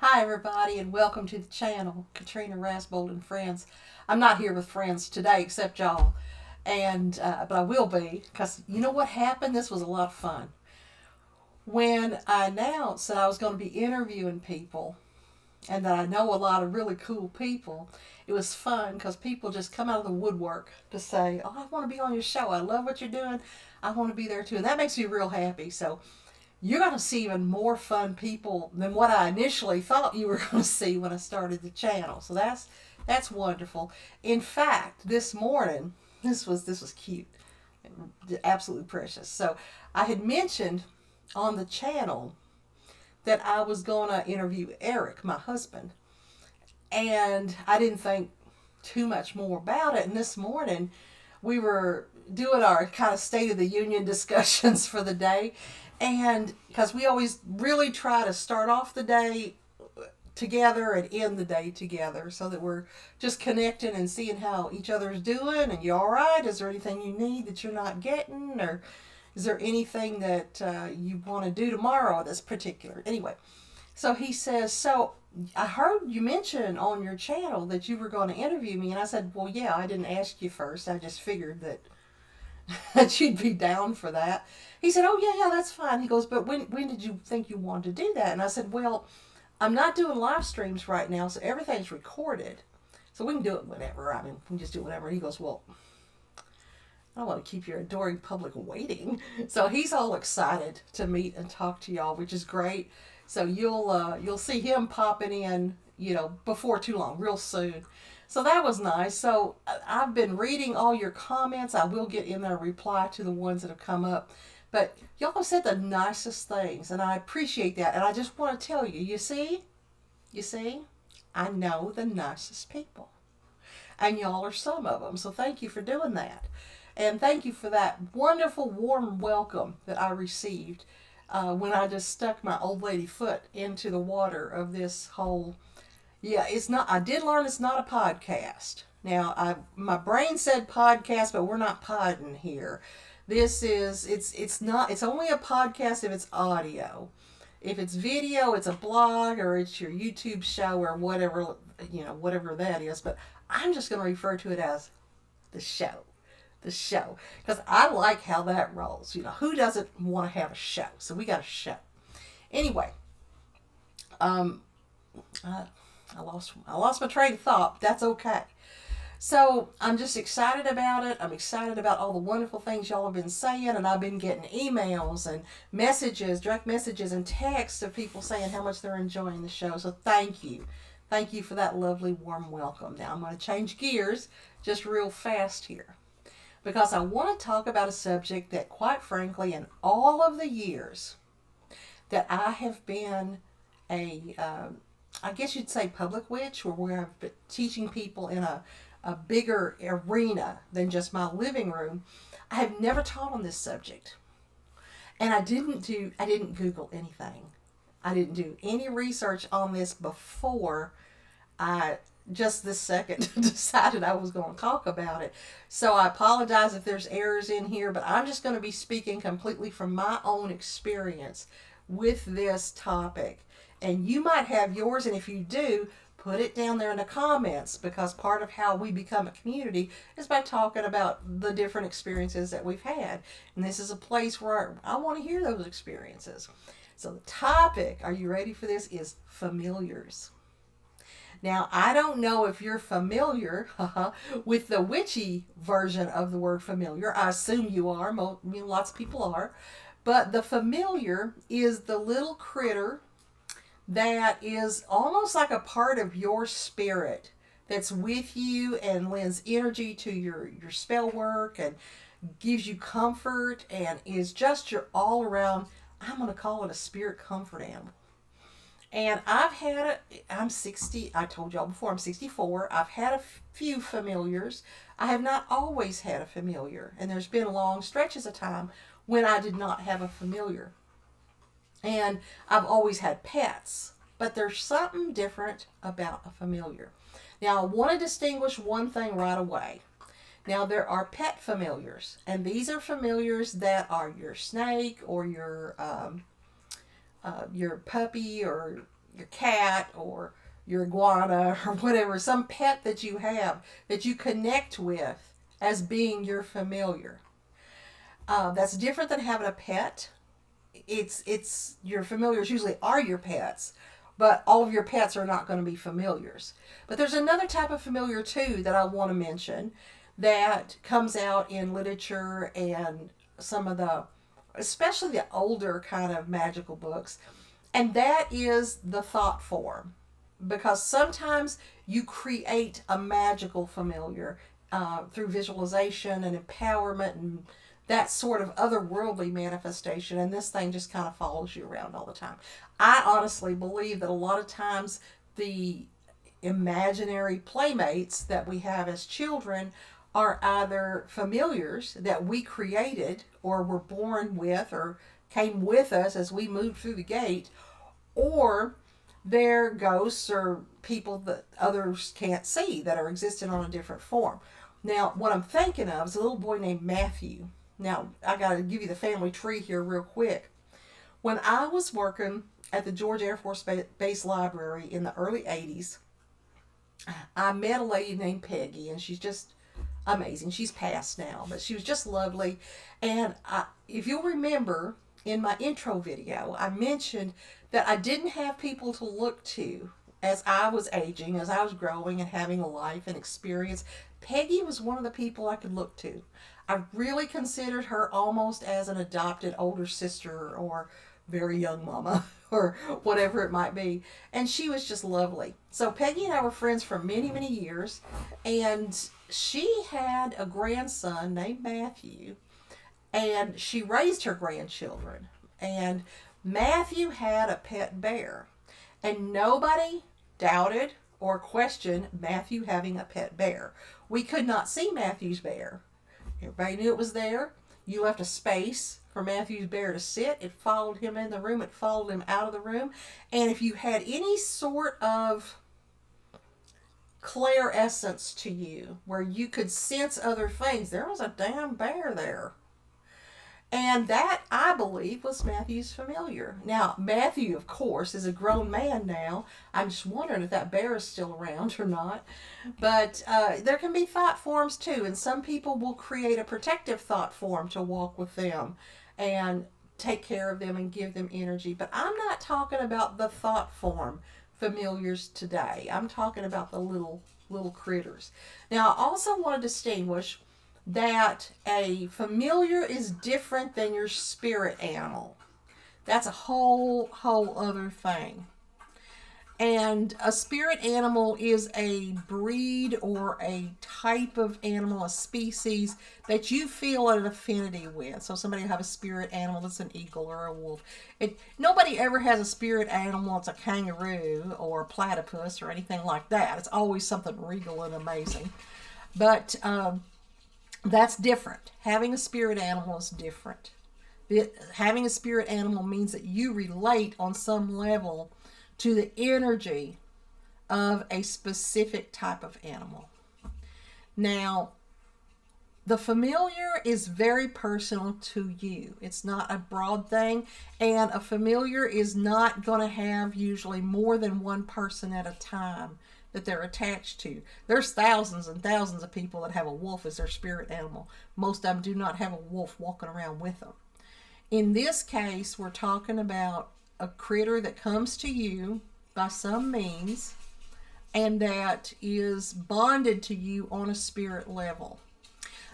Hi, everybody, and welcome to the channel, Katrina Rasbold and Friends. I'm not here with friends today, except y'all, and but I will be because you know what happened. This was a lot of fun. When I announced that I was going to be interviewing people and that I know a lot of really cool people, it was fun because people just come out of the woodwork to say, "Oh, I want to be on your show. I love what you're doing. I want to be there too," and that makes me real happy. So you're going to see even more fun people than what I initially thought you were going to see when I started the channel. So that's wonderful. In fact, this morning, this was cute, absolutely precious. So I had mentioned on the channel that I was going to interview Eric, my husband, and I didn't think too much more about it. And this morning, we were doing our kind of State of the Union discussions for the day. And because we always really try to start off the day together and end the day together so that we're just connecting and seeing how each other's doing. And you all right? Is there anything you need that you're not getting? Or is there anything that you want to do tomorrow that's particular? Anyway, so he says, so I heard you mention on your channel that you were going to interview me. And I said, well, yeah, I didn't ask you first. I just figured that, that you'd be down for that. He said, oh, yeah, that's fine. He goes, but when did you think you wanted to do that? And I said, well, I'm not doing live streams right now, so everything's recorded. So we can do it whenever. I mean, we can just do it whenever. And he goes, well, I don't want to keep your adoring public waiting. So he's all excited to meet and talk to y'all, which is great. So you'll see him popping in, before too long, real soon. So that was nice. So I've been reading all your comments. I will get in there and reply to the ones that have come up. But y'all have said the nicest things, and I appreciate that. And I just want to tell you, you see, I know the nicest people. And y'all are some of them. So thank you for doing that. And thank you for that wonderful, warm welcome that I received when I just stuck my old lady foot into the water of this whole. Yeah, it's not. I did learn it's not a podcast. Now, my brain said podcast, but we're not podding here. This is it's not. It's only a podcast if it's audio. If it's video, it's a blog or it's your YouTube show or whatever whatever that is. But I'm just going to refer to it as the show because I like how that rolls. Who doesn't want to have a show? So we got a show. Anyway, um, I, I lost my train of thought. But that's okay. So I'm just excited about it. I'm excited about all the wonderful things y'all have been saying, and I've been getting emails and messages, direct messages, and texts of people saying how much they're enjoying the show. So thank you for that lovely warm welcome. Now I'm going to change gears just real fast here because I want to talk about a subject that, quite frankly, in all of the years that I have been I guess you'd say public witch, where I've been teaching people in a bigger arena than just my living room, I have never taught on this subject. And I didn't Google anything. I didn't do any research on this before I just this second decided I was going to talk about it. So I apologize if there's errors in here, but I'm just going to be speaking completely from my own experience with this topic. And you might have yours, and if you do, put it down there in the comments because part of how we become a community is by talking about the different experiences that we've had. And this is a place where I want to hear those experiences. So the topic, are you ready for this, is familiars. Now, I don't know if you're familiar with the witchy version of the word familiar. I assume you are. Lots of people are. But the familiar is the little critter that is almost like a part of your spirit that's with you and lends energy to your spell work and gives you comfort and is just your all around, I'm going to call it a spirit comfort animal. And I've had I'm 60, I told y'all before, I'm 64. I've had a few familiars. I have not always had a familiar. And there's been long stretches of time when I did not have a familiar. And I've always had pets. But there's something different about a familiar. Now, I want to distinguish one thing right away. Now, there are pet familiars. And these are familiars that are your snake or your puppy or your cat or your iguana or whatever, some pet that you have that you connect with as being your familiar. That's different than having a pet. It's your familiars usually are your pets, but all of your pets are not going to be familiars. But there's another type of familiar too that I want to mention that comes out in literature and some of the, especially the older kind of magical books, and that is the thought form. Because sometimes you create a magical familiar through visualization and empowerment and that sort of otherworldly manifestation, and this thing just kind of follows you around all the time. I honestly believe that a lot of times the imaginary playmates that we have as children are either familiars that we created or were born with or came with us as we moved through the gate, or they're ghosts or people that others can't see that are existing on a different form. Now, what I'm thinking of is a little boy named Matthew. Now, I got to give you the family tree here real quick. When I was working at the Georgia Air Force Base Library in the early 80s, I met a lady named Peggy, and she's just amazing. She's passed now, but she was just lovely. And if you'll remember, in my intro video, I mentioned that I didn't have people to look to as I was aging, as I was growing and having a life and experience. Peggy was one of the people I could look to. I really considered her almost as an adopted older sister or very young mama or whatever it might be. And she was just lovely. So Peggy and I were friends for many, many years. And she had a grandson named Matthew. And she raised her grandchildren. And Matthew had a pet bear. And nobody doubted or questioned Matthew having a pet bear. We could not see Matthew's bear. Everybody knew it was there. You left a space for Matthew's bear to sit. It followed him in the room. It followed him out of the room. And if you had any sort of clairessence to you where you could sense other things, there was a damn bear there. And that, I believe, was Matthew's familiar. Now, Matthew, of course, is a grown man now. I'm just wondering if that bear is still around or not. But there can be thought forms too, and some people will create a protective thought form to walk with them and take care of them and give them energy. But I'm not talking about the thought form familiars today. I'm talking about the little critters. Now, I also want to distinguish that a familiar is different than your spirit animal. That's a whole other thing. And a spirit animal is a breed or a type of animal, a species that you feel an affinity with. So somebody will have a spirit animal that's an eagle or a wolf. Nobody ever has a spirit animal that's a kangaroo or a platypus or anything like that. It's always something regal and amazing. But that's different. Having a spirit animal is different. Having a spirit animal means that you relate on some level to the energy of a specific type of animal. Now, the familiar is very personal to you. It's not a broad thing, and a familiar is not going to have usually more than one person at a time that they're attached to. There's thousands and thousands of people that have a wolf as their spirit animal. Most of them do not have a wolf walking around with them. In this case, we're talking about a critter that comes to you by some means and that is bonded to you on a spirit level.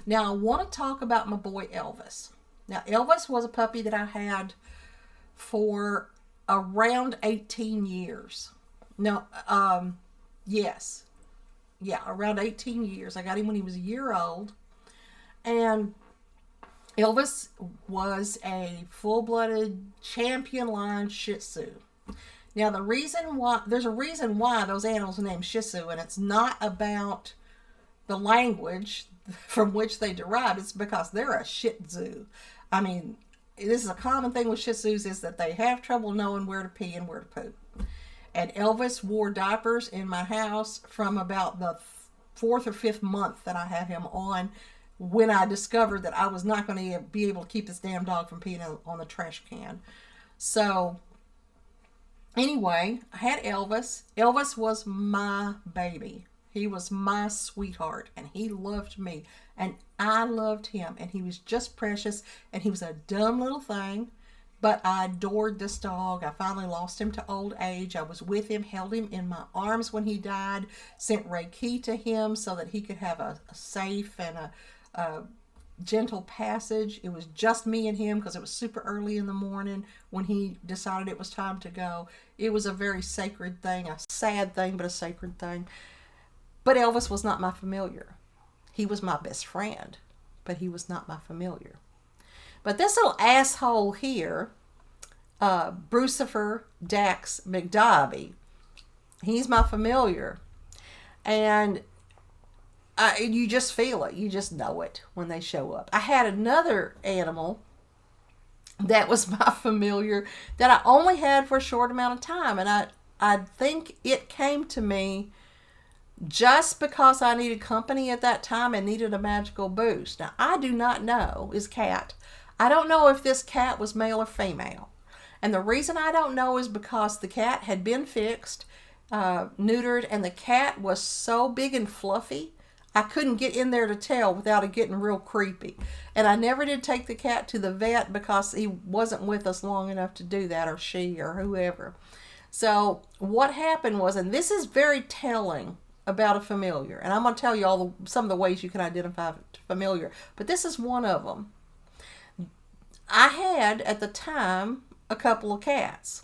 Now, I want to talk about my boy Elvis. Now, Elvis was a puppy that I had for around 18 years. Now, yes. Yeah, around 18 years. I got him when he was a year old. And Elvis was a full-blooded champion line Shih Tzu. Now, there's a reason why those animals are named Shih Tzu, and it's not about the language from which they derive. It's because they're a Shih Tzu. I mean, this is a common thing with Shih Tzus is that they have trouble knowing where to pee and where to poop. And Elvis wore diapers in my house from about the 4th or 5th month that I had him on, when I discovered that I was not going to be able to keep this damn dog from peeing on the trash can. So Anyway, I had Elvis. Elvis was my baby. He was my sweetheart, and he loved me, and I loved him, and he was just precious, and he was a dumb little thing, but I adored this dog. I finally lost him to old age. I was with him, held him in my arms when he died, sent Reiki to him so that he could have a safe and a gentle passage. It was just me and him because it was super early in the morning when he decided it was time to go. It was a very sacred thing, a sad thing, but a sacred thing. But Elvis was not my familiar. He was my best friend, but he was not my familiar. But this little asshole here, Brucifer Dax McDobby, he's my familiar. And you just feel it. You just know it when they show up. I had another animal that was my familiar that I only had for a short amount of time. And I think it came to me just because I needed company at that time and needed a magical boost. Now, I do not know, is cat. I don't know if this cat was male or female. And the reason I don't know is because the cat had been fixed, neutered, and the cat was so big and fluffy, I couldn't get in there to tell without it getting real creepy. And I never did take the cat to the vet because he wasn't with us long enough to do that, or she, or whoever. So what happened was, and this is very telling about a familiar, and I'm going to tell you some of the ways you can identify a familiar, but this is one of them. I had, at the time, a couple of cats.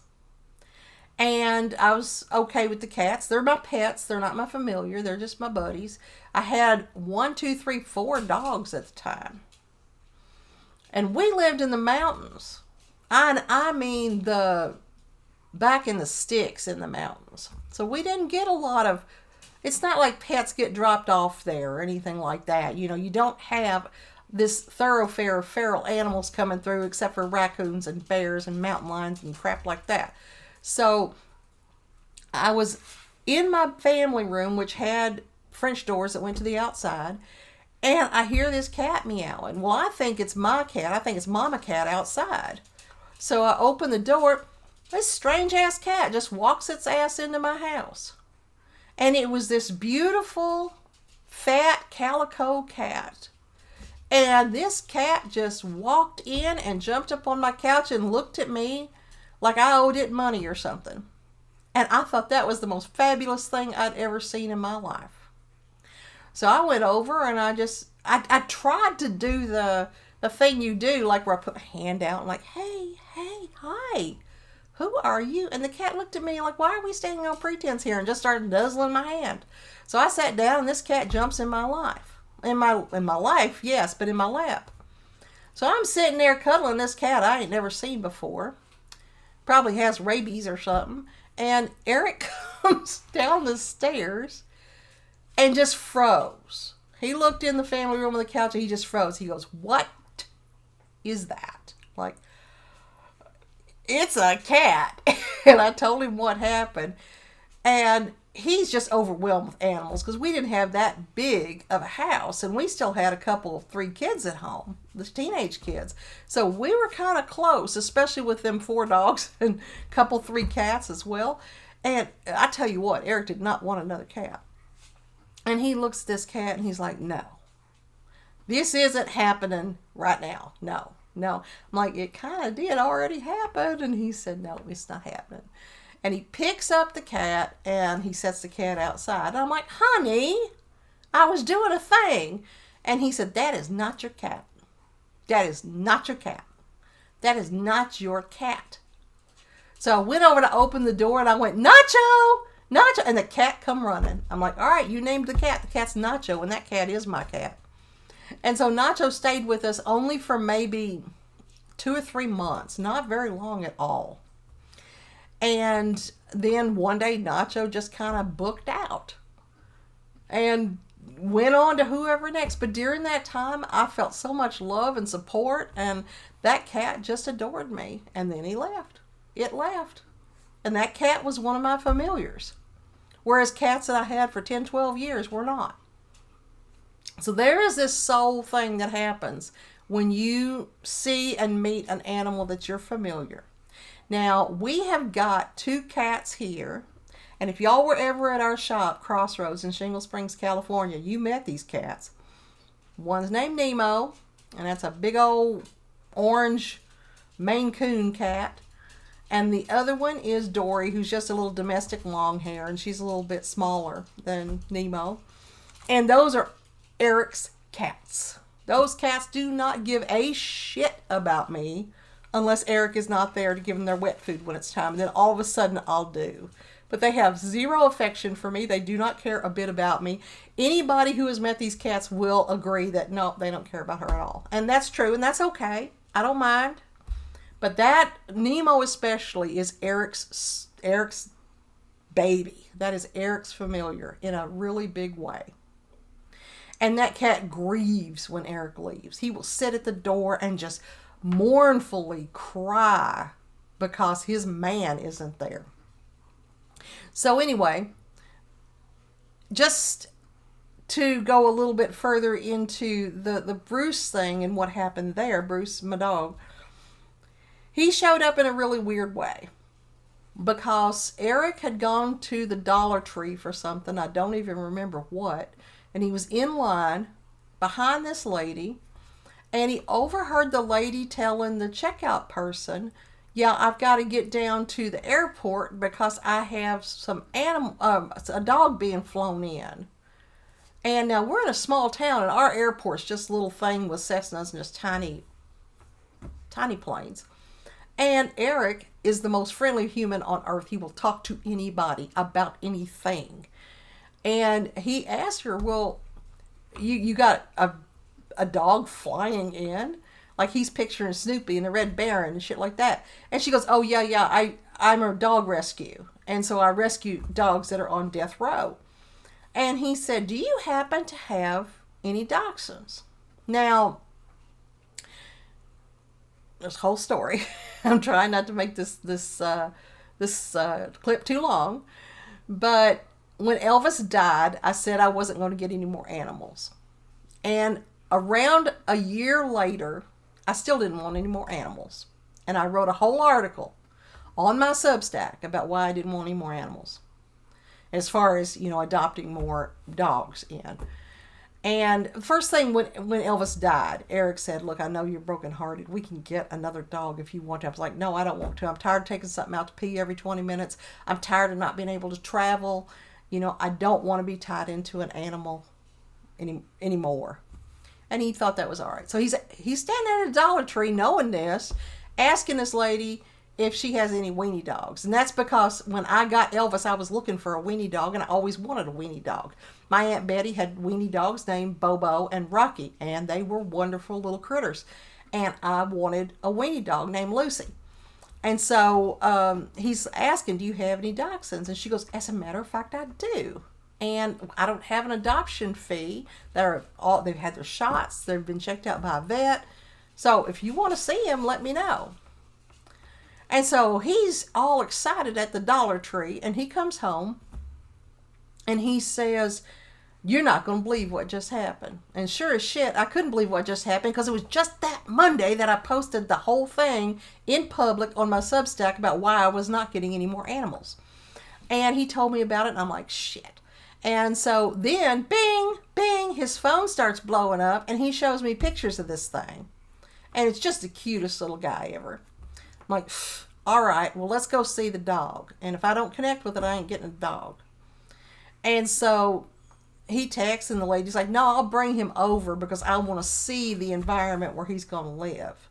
And I was okay with the cats. They're my pets. They're not my familiar. They're just my buddies. I had 4 dogs at the time. And we lived in the mountains. I mean back in the sticks in the mountains. So we didn't get a lot of, it's not like pets get dropped off there or anything like that. You know, you don't have this thoroughfare of feral animals coming through except for raccoons and bears and mountain lions and crap like that. So I was in my family room, which had French doors that went to the outside, and I hear this cat meowing. Well, I think it's my cat. I think it's Mama Cat outside. So I open the door. This strange ass cat just walks its ass into my house. And it was this beautiful, fat calico cat. And this cat just walked in and jumped up on my couch and looked at me like I owed it money or something. And I thought that was the most fabulous thing I'd ever seen in my life. So I went over and I tried to do the thing you do, like where I put my hand out and like, hey, hi, who are you? And the cat looked at me like, why are we standing on pretense here? And just started nuzzling my hand. So I sat down and this cat jumps in my life. In my life, yes, but in my lap. So I'm sitting there cuddling this cat I ain't never seen before. Probably has rabies or something. And Eric comes down the stairs and just froze. He looked in the family room on the couch and he just froze. He goes, what is that? Like, it's a cat. And I told him what happened. And he's just overwhelmed with animals because we didn't have that big of a house, and we still had 3 kids at home, the teenage kids. So we were kind of close, especially with them 4 dogs and 3 cats as well. And I tell you what, Eric did not want another cat. And he looks at this cat and he's like, no, this isn't happening right now. No. I'm like, it kind of did already happen. And he said, no, it's not happening. And he picks up the cat and he sets the cat outside. And I'm like, honey, I was doing a thing. And he said, that is not your cat. That is not your cat. That is not your cat. So I went over to open the door and I went, Nacho! And the cat come running. I'm like, all right, you named the cat. The cat's Nacho, and that cat is my cat. And so Nacho stayed with us only for maybe 2 or 3 months. Not very long at all. And then one day Nacho just kind of booked out and went on to whoever next. But during that time, I felt so much love and support, and that cat just adored me. And then he left. It left. And that cat was one of my familiars. Whereas cats that I had for 10, 12 years were not. So there is this soul thing that happens when you see and meet an animal that you're familiar. Now, we have got 2 cats here. And if y'all were ever at our shop, Crossroads in Shingle Springs, California, you met these cats. One's named Nemo, and that's a big old orange Maine Coon cat. And the other one is Dory, who's just a little domestic long hair, and she's a little bit smaller than Nemo. And those are Eric's cats. Those cats do not give a shit about me unless Eric is not there to give them their wet food when it's time. And then all of a sudden I'll do. But they have zero affection for me. They do not care a bit about me. Anybody who has met these cats will agree that no, they don't care about her at all. And that's true, and that's okay. I don't mind. But that, Nemo especially, is Eric's baby. That is Eric's familiar in a really big way. And that cat grieves when Eric leaves. He will sit at the door and just mournfully cry because his man isn't there. So anyway, just to go a little bit further into the Bruce thing and what happened there, Bruce, my dog, he showed up in a really weird way because Eric had gone to the Dollar Tree for something. I don't even remember what. And he was in line behind this lady, and he overheard the lady telling the checkout person, yeah, I've got to get down to the airport because I have a dog being flown in. And now we're in a small town, and our airport's just a little thing with Cessnas and just tiny planes. And Eric is the most friendly human on earth. He will talk to anybody about anything. And he asked her, well, you got a dog flying in? Like he's picturing Snoopy and the Red Baron and shit like that. And she goes, oh, yeah, I'm a dog rescue. And so I rescue dogs that are on death row. And he said, do you happen to have any dachshunds? Now, this whole story, I'm trying not to make this clip too long, but when Elvis died, I said I wasn't going to get any more animals. And around a year later, I still didn't want any more animals. And I wrote a whole article on my Substack about why I didn't want any more animals, as far as, adopting more dogs in. And first thing, when Elvis died, Eric said, look, I know you're brokenhearted. We can get another dog if you want to. I was like, no, I don't want to. I'm tired of taking something out to pee every 20 minutes. I'm tired of not being able to travel. I don't want to be tied into an animal anymore. And he thought that was all right. So he's standing at a Dollar Tree knowing this, asking this lady if she has any weenie dogs. And that's because when I got Elvis, I was looking for a weenie dog, and I always wanted a weenie dog. My Aunt Betty had weenie dogs named Bobo and Rocky, and they were wonderful little critters. And I wanted a weenie dog named Lucy. And so he's asking, do you have any dachshunds? And she goes, as a matter of fact, I do. And I don't have an adoption fee. They've had their shots. They've been checked out by a vet. So if you want to see them, let me know. And so he's all excited at the Dollar Tree, and he comes home and he says, you're not going to believe what just happened. And sure as shit, I couldn't believe what just happened because it was just that Monday that I posted the whole thing in public on my Substack about why I was not getting any more animals. And he told me about it, and I'm like, shit. And so then, bing, bing, his phone starts blowing up, and he shows me pictures of this thing. And it's just the cutest little guy ever. I'm like, all right, well, let's go see the dog. And if I don't connect with it, I ain't getting a dog. And so he texts, and the lady's like, no, I'll bring him over because I want to see the environment where he's going to live.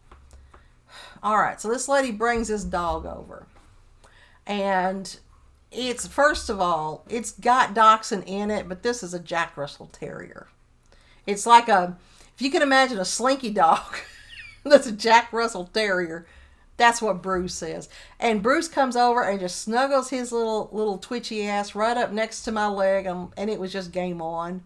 All right, so this lady brings this dog over. And it's, first of all, it's got dachshund in it, but this is a Jack Russell Terrier. It's like if you can imagine a slinky dog, that's a Jack Russell Terrier. That's what Bruce is. And Bruce comes over and just snuggles his little twitchy ass right up next to my leg, and it was just game on.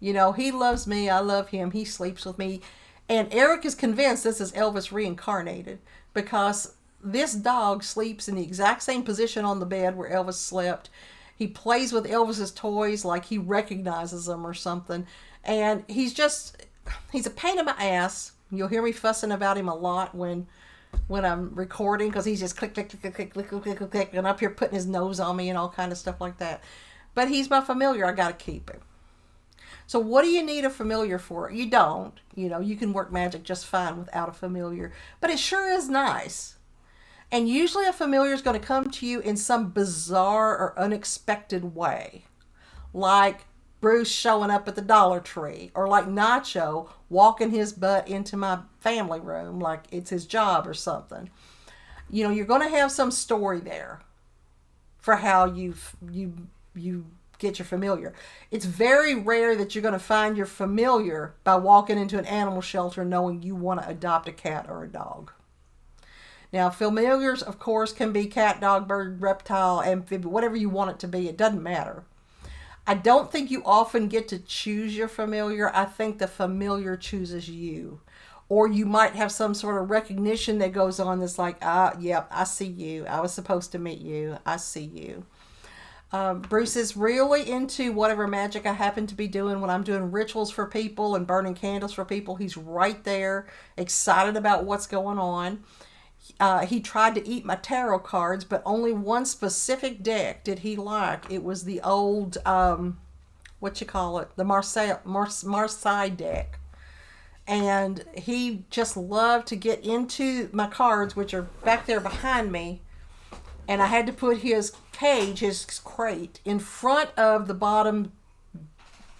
He loves me. I love him. He sleeps with me. And Eric is convinced this is Elvis reincarnated because this dog sleeps in the exact same position on the bed where Elvis slept. He plays with Elvis's toys like he recognizes them or something. And he's a pain in my ass. You'll hear me fussing about him a lot when when I'm recording, because he's just click, click, click, click, click, click, click, click, click, and up here putting his nose on me and all kind of stuff like that. But he's my familiar. I got to keep him. So what do you need a familiar for? You don't. You know, you can work magic just fine without a familiar. But it sure is nice. And usually a familiar is going to come to you in some bizarre or unexpected way. Like Bruce showing up at the Dollar Tree. Or like Nacho walking his butt into my family room like it's his job or something. You know, you're going to have some story there for how you get your familiar. It's very rare that you're going to find your familiar by walking into an animal shelter knowing you want to adopt a cat or a dog. Now, familiars, of course, can be cat, dog, bird, reptile, amphibian, whatever you want it to be. It doesn't matter. I don't think you often get to choose your familiar. I think the familiar chooses you. Or you might have some sort of recognition that goes on that's like, yep, I see you. I was supposed to meet you. I see you. Bruce is really into whatever magic I happen to be doing when I'm doing rituals for people and burning candles for people. He's right there, excited about what's going on. He tried to eat my tarot cards, but only one specific deck did he like. It was the old, the Marseille deck. And he just loved to get into my cards, which are back there behind me. And I had to put his cage, his crate, in front of the bottom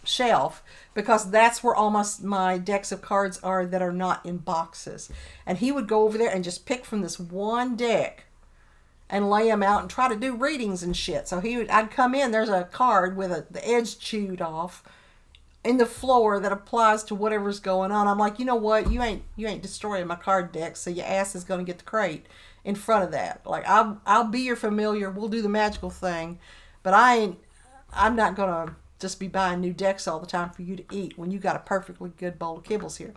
shelf because that's where all my decks of cards are that are not in boxes. And he would go over there and just pick from this one deck and lay them out and try to do readings and shit. So I'd come in, there's a card with the edge chewed off in the floor that applies to whatever's going on. I'm like, you know what? You ain't destroying my card deck, so your ass is going to get the crate in front of that. Like, I'll be your familiar. We'll do the magical thing, but I'm not going to just be buying new decks all the time for you to eat when you got a perfectly good bowl of kibbles here.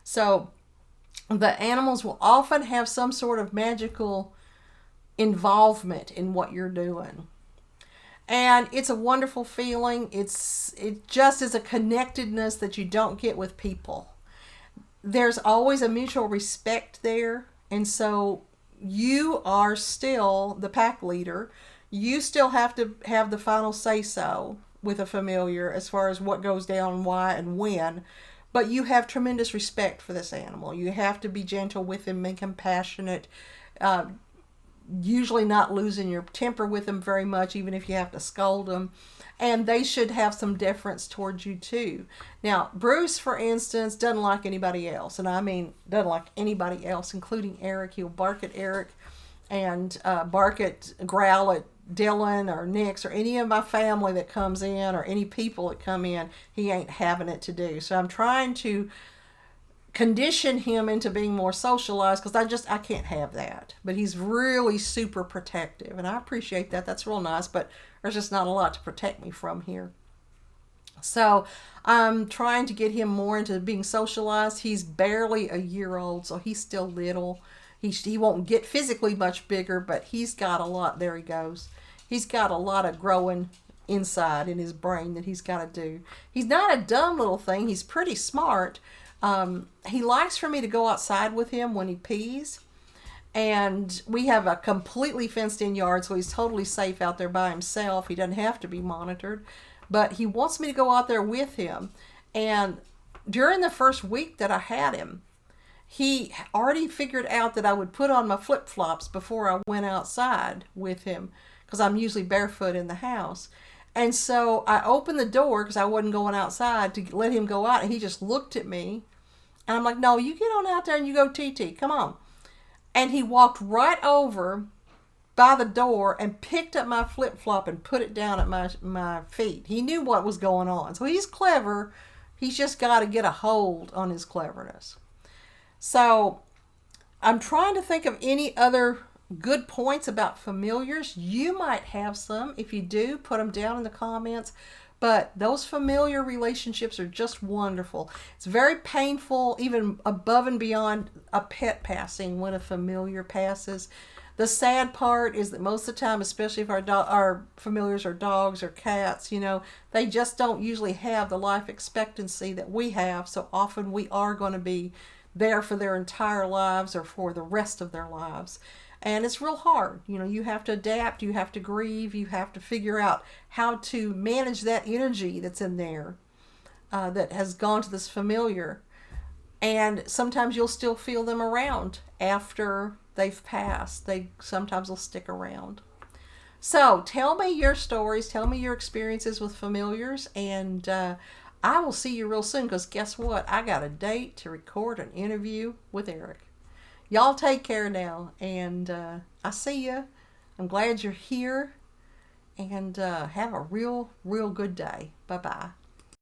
So the animals will often have some sort of magical involvement in what you're doing. And it's a wonderful feeling. It just is a connectedness that you don't get with people. There's always a mutual respect there. And so you are still the pack leader. You still have to have the final say-so with a familiar as far as what goes down, why, and when. But you have tremendous respect for this animal. You have to be gentle with him and compassionate. Usually not losing your temper with them very much, even if you have to scold them. And they should have some deference towards you too. Now, Bruce, for instance, doesn't like anybody else. And I mean, doesn't like anybody else, including Eric. He'll bark at Eric and growl at Dylan or Nix or any of my family that comes in or any people that come in. He ain't having it to do. So I'm trying to condition him into being more socialized because I can't have that. But he's really super protective, and I appreciate that. That's real nice, but there's just not a lot to protect me from here. So I'm trying to get him more into being socialized. He's barely a year old, so he's still little. He won't get physically much bigger, but he's got a lot. There he goes. He's got a lot of growing inside in his brain that he's got to do. He's not a dumb little thing. He's pretty smart. He likes for me to go outside with him when he pees. And we have a completely fenced in yard, so he's totally safe out there by himself. He doesn't have to be monitored. But he wants me to go out there with him. And during the first week that I had him, he already figured out that I would put on my flip-flops before I went outside with him, because I'm usually barefoot in the house. And so I opened the door because I wasn't going outside to let him go out, and he just looked at me. And I'm like, no, you get on out there and you go TT, come on. And he walked right over by the door and picked up my flip-flop and put it down at my feet. He knew what was going on. So he's clever. He's just got to get a hold on his cleverness. So I'm trying to think of any other good points about familiars. You might have some. If you do, put them down in the comments. But those familiar relationships are just wonderful. It's very painful, even above and beyond a pet passing, when a familiar passes. The sad part is that most of the time, especially if our familiars are dogs or cats, they just don't usually have the life expectancy that we have. So often we are going to be there for their entire lives or for the rest of their lives. And it's real hard. You know, you have to adapt, you have to grieve, you have to figure out how to manage that energy that's in there, that has gone to this familiar. And sometimes you'll still feel them around after they've passed. They sometimes will stick around. So tell me your stories, tell me your experiences with familiars, and I will see you real soon because guess what? I got a date to record an interview with Eric. Y'all take care now, and I see you. I'm glad you're here, and have a real, real good day. Bye bye.